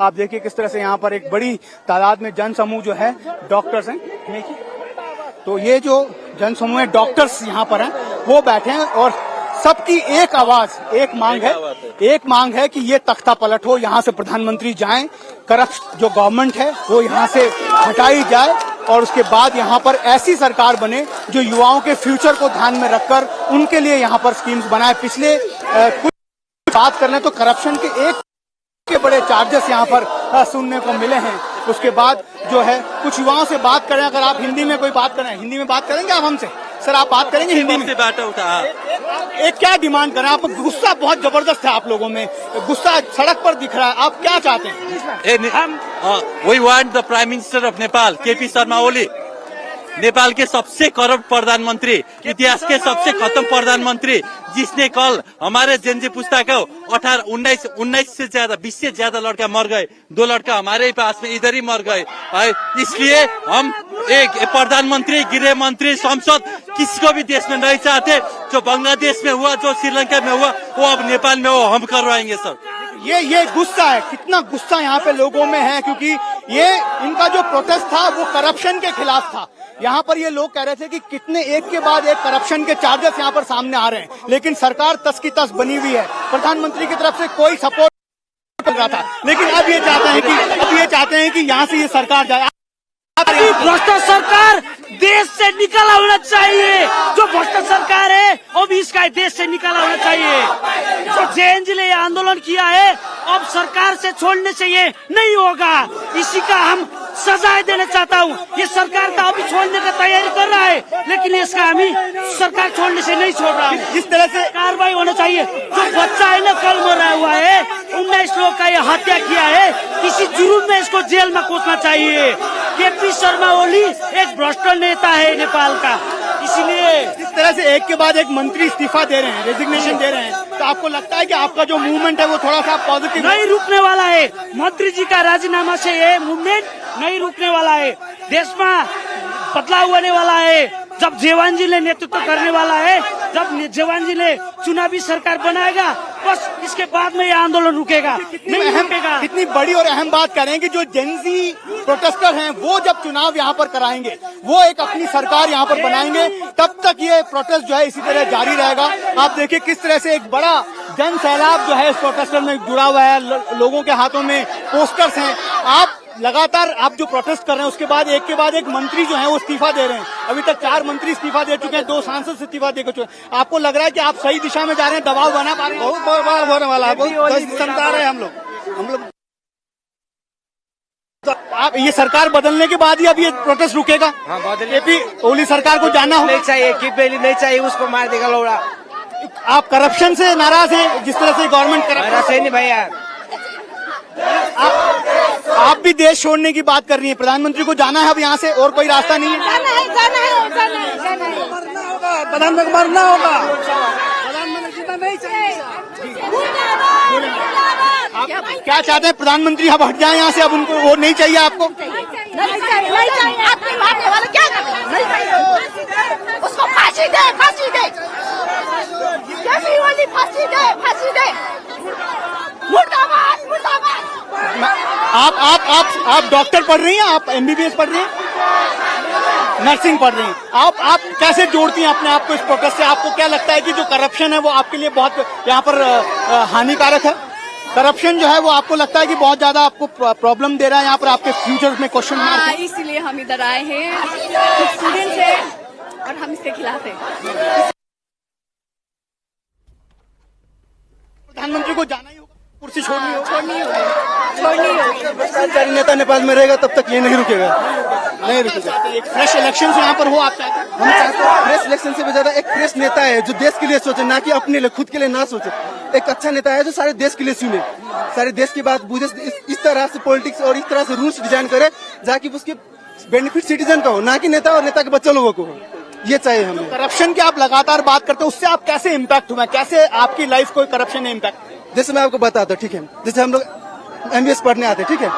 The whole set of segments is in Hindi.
आप देखिए किस तरह से यहाँ पर एक बड़ी तादाद में जन समूह जो है डॉक्टर्स हैं, तो ये जो जन समूह है डॉक्टर्स यहाँ पर हैं वो बैठे हैं और सबकी एक आवाज, एक मांग है कि ये तख्ता पलट हो, यहाँ से प्रधानमंत्री जाएं, करप्ट जो गवर्नमेंट है वो यहाँ से हटाई जाए और उसके बाद यहाँ पर ऐसी सरकार बने जो युवाओं के फ्यूचर को ध्यान में रखकर उनके लिए यहाँ पर स्कीम्स बनाए। पिछले कुछ बात कर लें तो करप्शन के बड़े चार्जेस यहाँ पर सुनने को मिले हैं। उसके बाद जो है कुछ युवाओं से बात करें, अगर आप हिंदी में कोई बात करें, हिंदी में बात करेंगे आप हमसे? सर आप बात करेंगे हिंदी में? एक क्या डिमांड करें आप? गुस्सा बहुत जबरदस्त है आप लोगों में, गुस्सा सड़क पर दिख रहा है, आप क्या चाहते हैं? We want the prime minister of Nepal KP Sharma Oli, Nepal के सबसे करप्ट प्रधानमंत्री, इतिहास के सबसे खत्म प्रधानमंत्री, जिसने कल हमारे जेनजी पुस्ता को 19 से ज्यादा 20 से ज्यादा लड़का मर गए, 2 लड़का हमारे पास में इधर ही मर गए। इसलिए हम एक प्रधानमंत्री, गृह मंत्री, संसद किसी को भी देश में नहीं चाहते। जो बांग्लादेश में हुआ, जो श्रीलंका में हुआ, वो अब नेपाल में वो हम करवाएंगे सर। ये गुस्सा है, कितना गुस्सा यहाँ पे लोगों में है, क्योंकि ये इनका जो प्रोटेस्ट था वो करप्शन के खिलाफ था। यहाँ पर ये लोग कह रहे थे कि कितने एक के बाद एक करप्शन के चार्जेस यहाँ पर सामने आ रहे हैं, लेकिन सरकार तस की तस बनी हुई है, प्रधानमंत्री की तरफ से कोई सपोर्ट कर रहा था, लेकिन अब ये चाहते हैं कि यहाँ से ये सरकार जाए। भ्रष्ट सरकार देश से निकाला होना चाहिए, जो भ्रष्ट सरकार है अब इसका देश से निकाला होना चाहिए। जो जेएनजी ने आंदोलन किया है अब सरकार से छोड़ने से ये नहीं होगा, इसी का हम सजाए देना चाहता हूँ। ये सरकार तो अभी छोड़ने का तैयारी कर रहा है, लेकिन इसका हमें सरकार छोड़ने से नहीं छोड़ रहा है। इस तरह से कार्रवाई होना चाहिए। जो बच्चा है ना कल मरा हुआ है, 19 लोग का ये हत्या किया है, किसी जुर्म में इसको जेल में कोसना चाहिए। केपी शर्मा ओली एक भ्रष्ट नेता है नेपाल का, इसलिए इस तरह से एक के बाद एक मंत्री इस्तीफा दे रहे हैं, रेजिग्नेशन दे रहे हैं, तो आपको लगता है कि आपका जो मूवमेंट है वो थोड़ा सा पॉजिटिव नहीं रुकने वाला है? मंत्री जी का राजीनामा से ये मूवमेंट नहीं रुकने वाला है, देश में बदलाव होने वाला है। जब जेवान जी ने नेतृत्व करने वाला है, जब जेवान जी ने चुनावी सरकार बनाएगा, बस इसके बाद में ये आंदोलन रुकेगा, नहीं रुकेगा। कितनी बड़ी और अहम बात करें कि जो जेनजी प्रोटेस्टर हैं वो जब चुनाव यहाँ पर कराएंगे, वो एक अपनी सरकार यहाँ पर बनाएंगे, तब तक ये प्रोटेस्ट जो है इसी तरह जारी रहेगा। आप देखिए किस तरह से एक बड़ा जन सैलाब जो है इस प्रोटेस्टर में जुड़ा हुआ है, लोगों के हाथों में पोस्टर्स हैं। आप लगातार आप जो प्रोटेस्ट कर रहे हैं उसके बाद एक मंत्री जो है वो इस्तीफा दे रहे हैं। अभी तक 4 मंत्री इस्तीफा दे चुके हैं, 2 सांसद इस्तीफा दे चुके हैं। आपको लग रहा है कि आप सही दिशा में जा रहे हैं, दबाव बना पा रहे हैं? बहुत दबाव होने वाला है, बहुत क्षमता है हम लोग तो आप ये सरकार बदलने के बाद ही अब ये प्रोटेस्ट रुकेगा? हाँ, केपी ओली सरकार को जाना हो नहीं चाहिए, केपी नहीं चाहिए, उसको मार देगा लोड़ा। आप करप्शन से नाराज हैं, जिस तरह से गवर्नमेंट करप्शन नहीं भैया। आप भी देश छोड़ने की बात कर रही हैं, प्रधानमंत्री को जाना है अब यहाँ से, और कोई रास्ता नहीं है? जाना है। प्रधानमंत्री मरना होगा, आप क्या चाहते हैं? प्रधानमंत्री अब हट जाए यहाँ से, अब उनको वो नहीं चाहिए आपको? नहीं चाहिए। आपने मारने वाला क्या कर रहे हैं? नहीं चाहिए, उसको फांसी दे। केपी ओली फांसी दे। मुर्दाबाद। आप डॉक्टर पढ़ रही हैं, आप MBBS पढ़ रही हैं, नर्सिंग पढ़ रही हैं, आप कैसे जोड़ती हैं अपने आप को इस प्रोटेस्ट से? आपको क्या लगता है कि जो करप्शन है वो आपके लिए बहुत यहाँ पर हानिकारक है? करप्शन जो है वो आपको लगता है कि बहुत ज्यादा आपको प्रॉब्लम दे रहा है यहाँ पर, आपके फ्यूचर में क्वेश्चन मार्क है? इसीलिए हम इधर आए हैं, स्टूडेंट्स हैं और हम इसके खिलाफ हैं। प्रधानमंत्री को जाना ही होगा, कुर्सी छोड़नी होगी। भ्रष्टाचारी नेता नेपाल में रहेगा तब तक ये नहीं रुकेगा। एक फ्रेश इलेक्शन यहाँ पर हो आप चाहते हैं? हम चाहते हैं फ्रेश इलेक्शन से भी ज्यादा एक फ्रेश नेता है जो देश के लिए सोचे, ना कि अपने लिए, खुद के लिए ना सोचे। एक अच्छा नेता है जो सारे देश के लिए सुने, सारे देश की बात बुझे, इस तरह से पॉलिटिक्स और इस तरह से रूल्स डिजाइन करे जाकि उसके बेनिफिट सिटीजन का हो, ना कि नेता और नेता के बच्चे लोगों को हो। ये चाहिए हमें। करप्शन की आप लगातार बात करते हैं, उससे आप कैसे इम्पैक्ट हुए, कैसे आपकी लाइफ को करप्शन ने इम्पैक्ट? जैसे मैं आपको बताता हूँ, ठीक है, जैसे हम लोग MBS पढ़ने आते हैं, ठीक है,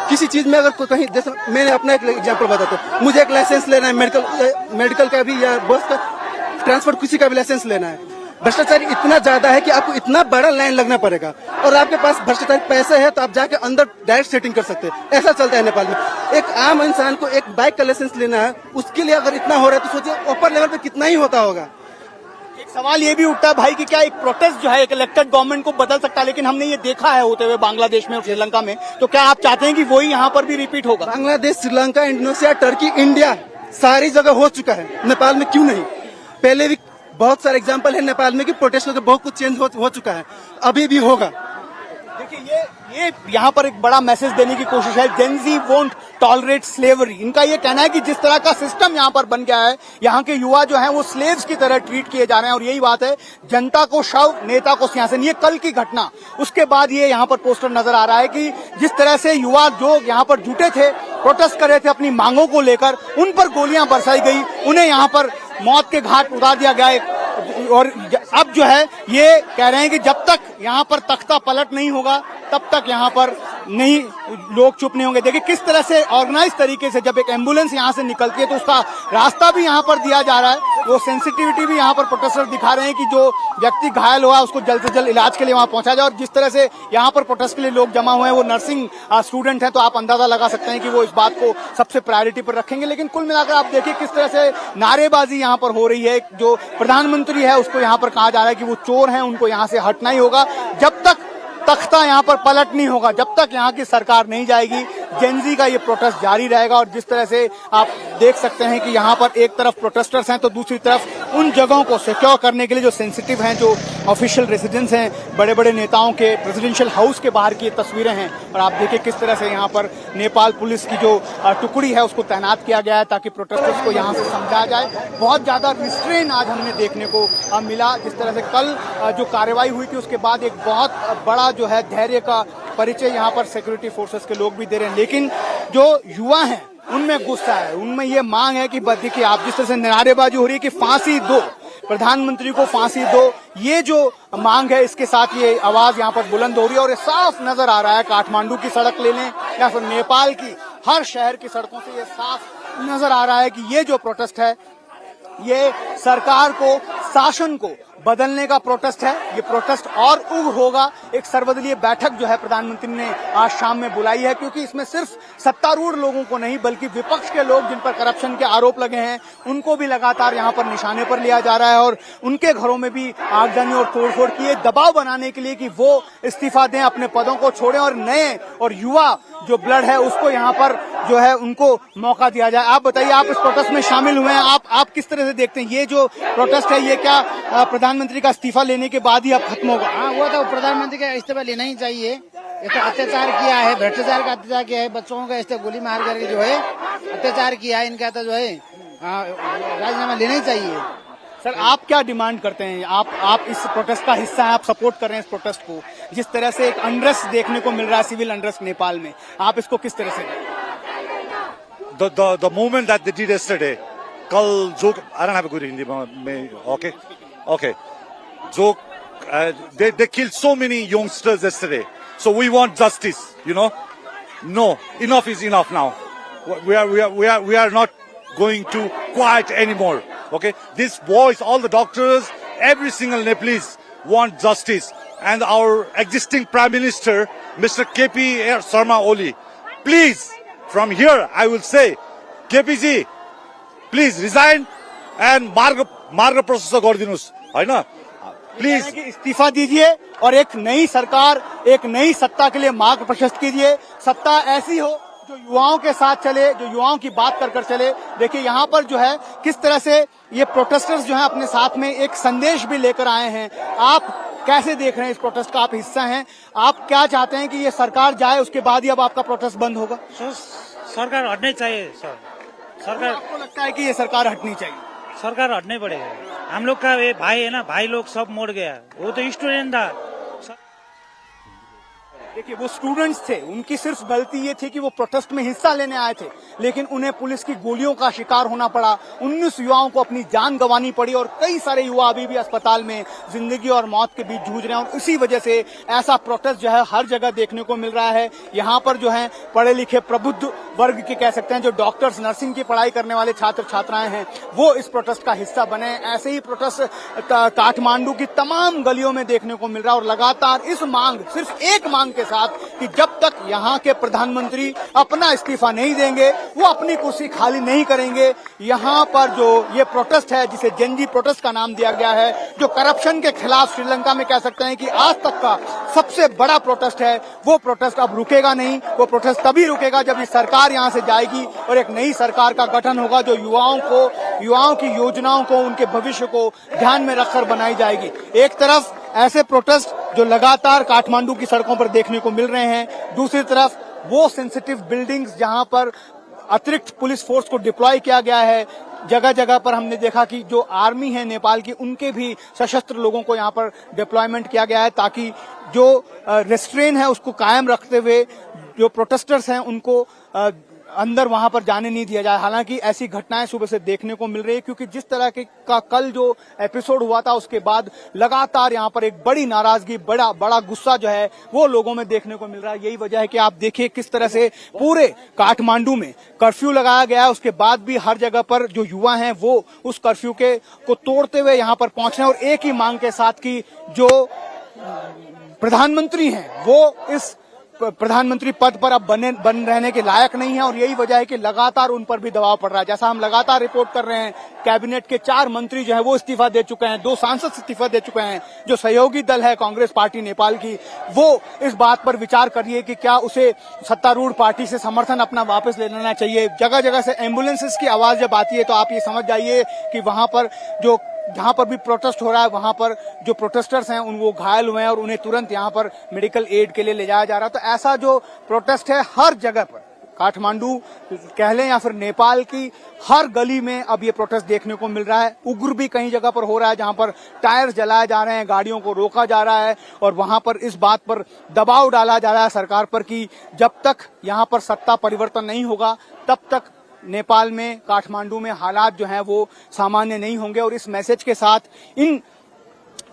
किसी चीज में अगर कहीं, जैसे मैंने अपना एक एग्जांपल बताता हूँ, मुझे एक लाइसेंस लेना है मेडिकल का भी, या बस का ट्रांसपोर्ट, किसी का भी लाइसेंस लेना है। भ्रष्टाचारी इतना ज्यादा है कि आपको इतना बड़ा लाइन लगना पड़ेगा, और आपके पास भ्रष्टाचारी पैसे है तो आप जाके अंदर डायरेक्ट सेटिंग कर सकते हैं। ऐसा चलता है नेपाल में। एक आम इंसान को एक बाइक का लाइसेंस लेना है, उसके लिए अगर इतना हो रहा है तो सोचिए ऊपर लेवल पे कितना ही होता होगा। एक सवाल ये भी उठता है भाई कि क्या एक प्रोटेस्ट जो है एक इलेक्टेड गवर्नमेंट को बदल सकता है, लेकिन हमने ये देखा है होते हुए बांग्लादेश में और श्रीलंका में, तो क्या आप चाहते हैं कि वही यहाँ पर भी रिपीट होगा? Bangladesh, Sri Lanka, Indonesia, Turkey, India सारी जगह हो चुका है, नेपाल में क्यों नहीं? पहले भी बहुत सारे एग्जांपल है नेपाल में कि प्रोटेस्ट होकर बहुत कुछ चेंज हो चुका है, अभी भी होगा। देखिए ये यहाँ पर एक बड़ा मैसेज देने की कोशिश है, जेन ज़ी वोंट टॉलरेट स्लेवरी। इनका ये कहना है कि जिस तरह का सिस्टम यहाँ पर बन गया है, यहाँ के युवा जो हैं वो स्लेव्स की तरह ट्रीट किए जा रहे हैं, और यही बात है, जनता को शव, नेता को सिंहासन। ये कल की घटना, उसके बाद ये यहाँ पर पोस्टर नजर आ रहा है कि जिस तरह से युवा जो यहाँ पर जुटे थे, प्रोटेस्ट कर रहे थे अपनी मांगों को लेकर, उन पर गोलियां बरसाई गई, उन्हें यहाँ पर मौत के घाट उतार दिया गया। और अब जो है ये कह रहे हैं कि जब तक यहाँ पर तख्ता पलट नहीं होगा तब तक यहाँ पर नहीं, लोग चुप नहीं होंगे। देखिए किस तरह से ऑर्गेनाइज तरीके से जब एक एम्बुलेंस यहाँ से निकलती है तो उसका रास्ता भी यहाँ पर दिया जा रहा है। वो सेंसिटिविटी भी यहाँ पर प्रोटेस्टर दिखा रहे हैं कि जो व्यक्ति घायल हुआ उसको जल्द से जल्द इलाज के लिए वहाँ पहुंचा जाए। और जिस तरह से यहाँ पर प्रोटेस्ट के लिए लोग जमा हुए हैं वो नर्सिंग स्टूडेंट हैं, तो आप अंदाजा लगा सकते हैं कि वो इस बात को सबसे प्रायोरिटी पर रखेंगे। लेकिन कुल मिलाकर आप देखिए किस तरह से नारेबाजी यहाँ पर हो रही है। जो प्रधानमंत्री है उसको यहाँ पर कहा जा रहा है कि वो चोर हैं, उनको यहाँ से हटना ही होगा। जब तक तख्ता यहाँ पर पलट नहीं होगा, जब तक यहाँ की सरकार नहीं जाएगी, जेन ज़ी का ये प्रोटेस्ट जारी रहेगा। और जिस तरह से आप देख सकते हैं कि यहाँ पर एक तरफ प्रोटेस्टर्स हैं तो दूसरी तरफ उन जगहों को सिक्योर करने के लिए जो सेंसिटिव हैं, जो ऑफिशियल रेजिडेंस हैं, बड़े बड़े नेताओं के प्रेसिडेंशियल हाउस के बाहर की तस्वीरें हैं। और आप देखिए किस तरह से यहाँ पर नेपाल पुलिस की जो टुकड़ी है उसको तैनात किया गया है ताकि प्रोटेस्टर्स को यहाँ से समझाया जाए। बहुत ज्यादा रिस्ट्रेन आज हमने देखने को मिला। जिस तरह से कल जो कार्रवाई हुई थी उसके बाद एक बहुत बड़ा जो है धैर्य का परिचय यहाँ पर सिक्योरिटी फोर्सेस के लोग भी दे रहे हैं। लेकिन जो युवा हैं उनमें गुस्सा है, उनमें ये मांग है कि देखिए आप जिस तरह से नारेबाजी हो रही है कि फांसी दो, प्रधानमंत्री को फांसी दो, ये जो मांग है इसके साथ ये आवाज यहाँ पर बुलंद हो रही है। और ये साफ नजर आ रहा है, काठमांडू की सड़क ले लें या फिर नेपाल की हर शहर की सड़कों से ये साफ नजर आ रहा है कि ये जो प्रोटेस्ट है ये सरकार को, शासन को बदलने का प्रोटेस्ट है। ये प्रोटेस्ट और उग्र होगा। एक सर्वदलीय बैठक जो है प्रधानमंत्री ने आज शाम में बुलाई है, क्योंकि इसमें सिर्फ सत्तारूढ़ लोगों को नहीं बल्कि विपक्ष के लोग जिन पर करप्शन के आरोप लगे हैं उनको भी लगातार यहाँ पर निशाने पर लिया जा रहा है। और उनके घरों में भी आगजनी और तोड़फोड़ किए, दबाव बनाने के लिए कि वो इस्तीफा दें, अपने पदों को छोड़ें और नए और युवा जो ब्लड है उसको यहाँ पर जो है उनको मौका दिया जाए। आप बताइए, आप इस प्रोटेस्ट में शामिल हुए हैं, आप किस तरह से देखते हैं ये जो प्रोटेस्ट है, ये क्या प्रधानमंत्री का इस्तीफा लेने के बाद ही अब खत्म होगा? हाँ, वो तो प्रधानमंत्री का इस्तीफा लेना ही चाहिए। ये तो अत्याचार किया है, भ्रष्टाचार का अत्याचार किया है, बच्चों का इस गोली मार करके जो है अत्याचार किया है, इनका तो जो है राजीनामा लेना ही चाहिए। सर आप क्या डिमांड करते हैं? आप इस प्रोटेस्ट का हिस्सा हैं, आप सपोर्ट कर रहे हैं इस प्रोटेस्ट को, जिस तरह से एक अनरेस्ट देखने को मिल रहा है, सिविल अनरेस्ट नेपाल में, आप इसको किस तरह से? The movement that they did yesterday, कल जो I don't have a good Hindi में, okay, जो they killed so many youngsters yesterday, so we want justice, you know. No, enough is enough now. We are not going to quiet anymore. Okay, this voice, all the doctors, every single Nepalese want justice, and our existing Prime Minister, Mr. KP Sharma Oli, please, from here I will say, KPG, please resign and मार्ग प्रशस्त गरिदिनुस्, हैन? प्लीज इस्तीफा दीजिए और एक नई सरकार, एक नई सत्ता के लिए मार्ग प्रशस्त कीजिए। सत्ता ऐसी हो जो युवाओं के साथ चले, जो युवाओं की बात कर चले। देखिए यहाँ पर जो है किस तरह से ये प्रोटेस्टर्स जो हैं अपने साथ में एक संदेश भी लेकर आए हैं। आप कैसे देख रहे हैं इस प्रोटेस्ट का? आप हिस्सा हैं, आप क्या चाहते हैं कि ये सरकार जाए उसके बाद ही अब आपका प्रोटेस्ट बंद होगा? सरकार हटनी चाहिए सर। सरकार, आपको लगता है कि ये सरकार हटनी चाहिए? सरकार हटने पड़ेगा। हम लोग का ये भाई है ना, भाई लोग सब मोड़ गया। वो तो स्टूडेंट था। देखिए वो स्टूडेंट्स थे, उनकी सिर्फ गलती ये थी कि वो प्रोटेस्ट में हिस्सा लेने आए थे, लेकिन उन्हें पुलिस की गोलियों का शिकार होना पड़ा। 19 युवाओं को अपनी जान गंवानी पड़ी और कई सारे युवा अभी भी अस्पताल में जिंदगी और मौत के बीच जूझ रहे हैं। और इसी वजह से ऐसा प्रोटेस्ट जो है हर जगह देखने को मिल रहा है। यहाँ पर जो है पढ़े लिखे प्रबुद्ध वर्ग के कह सकते हैं, जो डॉक्टर्स नर्सिंग की पढ़ाई करने वाले छात्र छात्राएं हैं, वो इस प्रोटेस्ट का हिस्सा बने। ऐसे ही प्रोटेस्ट काठमांडू की तमाम गलियों में देखने को मिल रहा है और लगातार इस मांग, सिर्फ एक मांग के साथ कि जब तक यहाँ के प्रधानमंत्री अपना इस्तीफा नहीं देंगे, वो अपनी कुर्सी खाली नहीं करेंगे। यहाँ पर जो ये प्रोटेस्ट है, जिसे जेनजी प्रोटेस्ट का नाम दिया गया है, जो करप्शन के खिलाफ श्रीलंका में कह सकते हैं कि आज तक का सबसे बड़ा प्रोटेस्ट है, वो प्रोटेस्ट अब रुकेगा नहीं। वो प्रोटेस्ट तभी रुकेगा जब ये सरकार यहाँ से जाएगी और एक नई सरकार का गठन होगा, जो युवाओं की योजनाओं को, उनके भविष्य को ध्यान में रखकर बनाई जाएगी। एक तरफ ऐसे प्रोटेस्ट जो लगातार काठमांडू की सड़कों पर देखने को मिल रहे हैं, दूसरी तरफ वो सेंसिटिव बिल्डिंग्स जहां पर अतिरिक्त पुलिस फोर्स को डिप्लॉय किया गया है। जगह जगह पर हमने देखा कि जो आर्मी है नेपाल की, उनके भी सशस्त्र लोगों को यहाँ पर डिप्लॉयमेंट किया गया है, ताकि जो रेस्ट्रेन है उसको कायम रखते हुए जो प्रोटेस्टर्स हैं उनको अंदर वहां पर जाने नहीं दिया जाए। हालांकि ऐसी घटनाएं सुबह से देखने को मिल रही है, क्योंकि जिस तरह का कल जो एपिसोड हुआ था उसके बाद लगातार यहाँ पर एक बड़ी नाराजगी, बड़ा गुस्सा जो है वो लोगों में देखने को मिल रहा है। यही वजह है कि आप देखिए किस तरह से पूरे काठमांडू में कर्फ्यू लगाया गया है, उसके बाद भी हर जगह पर जो युवा हैं वो उस कर्फ्यू को तोड़ते हुए यहाँ पर पहुंच रहे हैं और एक ही मांग के साथ कि जो प्रधानमंत्री हैं वो इस प्रधानमंत्री पद पर अब बन रहने के लायक नहीं है। और यही वजह है कि लगातार उन पर भी दबाव पड़ रहा है। जैसा हम लगातार रिपोर्ट कर रहे हैं, कैबिनेट के 4 मंत्री जो है वो इस्तीफा दे चुके हैं, 2 सांसद इस्तीफा दे चुके हैं। जो सहयोगी दल है कांग्रेस पार्टी नेपाल की, वो इस बात पर विचार कर रही है कि क्या उसे सत्तारूढ़ पार्टी से समर्थन अपना वापस ले लेना चाहिए। जगह जगह से एम्बुलेंसेस की आवाज जब आती है तो आप ये समझ जाइए कि वहां पर जहां पर भी प्रोटेस्ट हो रहा है, वहां पर जो प्रोटेस्टर्स हैं वो घायल हुए हैं और उन्हें तुरंत यहां पर मेडिकल एड के लिए ले जाया जा रहा है। तो ऐसा जो प्रोटेस्ट है हर जगह पर, काठमांडू कह लें या फिर नेपाल की हर गली में अब ये प्रोटेस्ट देखने को मिल रहा है। उग्र भी कई जगह पर हो रहा है, जहां पर टायर जलाए जा रहे हैं, गाड़ियों को रोका जा रहा है और वहां पर इस बात पर दबाव डाला जा रहा है सरकार पर कि जब तक यहां पर सत्ता परिवर्तन नहीं होगा, तब तक नेपाल में, काठमांडू में हालात जो हैं वो सामान्य नहीं होंगे। और इस मैसेज के साथ इन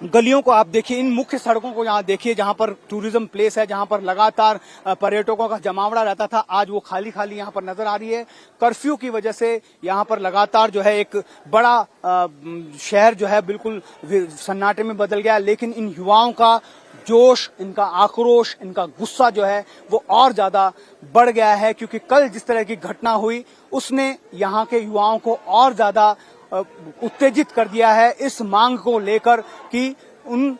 गलियों को आप देखिए, इन मुख्य सड़कों को यहाँ देखिए, जहां पर टूरिज्म प्लेस है, जहां पर लगातार पर्यटकों का जमावड़ा रहता था, आज वो खाली खाली यहाँ पर नजर आ रही है। कर्फ्यू की वजह से यहाँ पर लगातार जो है एक बड़ा शहर जो है बिल्कुल सन्नाटे में बदल गया। लेकिन इन युवाओं का जोश, इनका आक्रोश, इनका गुस्सा जो है वो और ज्यादा बढ़ गया है, क्योंकि कल जिस तरह की घटना हुई उसने यहाँ के युवाओं को और ज्यादा उत्तेजित कर दिया है इस मांग को लेकर कि उन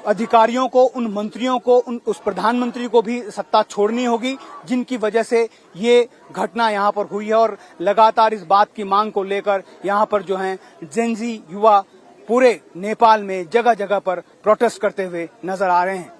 अधिकारियों को, उन मंत्रियों को, उस प्रधानमंत्री को भी सत्ता छोड़नी होगी, जिनकी वजह से ये घटना यहाँ पर हुई है। और लगातार इस बात की मांग को लेकर यहाँ पर जो है जेनजी युवा पूरे नेपाल में जगह जगह पर प्रोटेस्ट करते हुए नजर आ रहे हैं।